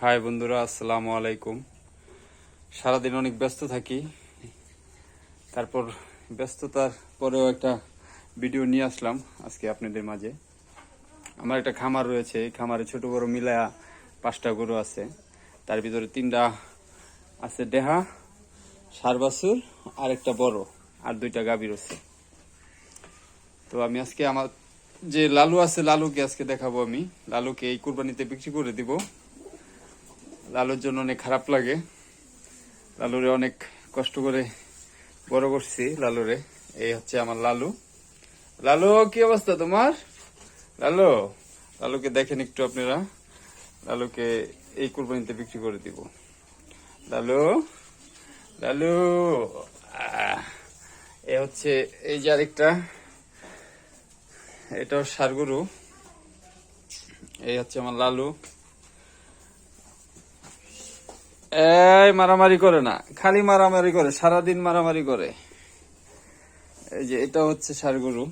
High বন্ধুরা, আসসালামু আলাইকুম। সারাদিন অনেক ব্যস্ত থাকি, তারপর ব্যস্ততার পরেও একটা ভিডিও নিয়ে আসলাম আজকে আপনাদের মাঝে। আমার একটা খামার রয়েছে, এই খামারে ছোট বড় মিলায়া 5টা গরু আছে। তার ভিতরে 3টা আছে দেহা ষাঁড় বাছুর, আর একটা বড়, আর 2টা গাভী রয়েছে। তো আমি আজকে আমার যে লালু আছে, লালুকে আজকে দেখাবো। আমি লালুকে এই কুরবানিতে বিক্রি করে দিব। লালুর জন্য অনেক খারাপ লাগে, লালুরে অনেক কষ্ট করে বড় করছি লালুরে। এই হচ্ছে আমার লালু। লালু, কি অবস্থা তোমার? লালু, লালুকে দেখেন একটু আপনারা। লালুকে এই কুরবানিতে বিক্রি করে দিব। লালু, লালু, এ হচ্ছে এই যে আরেকটা, এটাও ষাঁড় গরু। এই হচ্ছে আমার লালু। এই মারামারি করে না, খালি মারামারি করে, সারাদিন মারামারি করে। এই যে এটা হচ্ছে ষাঁড় গরু।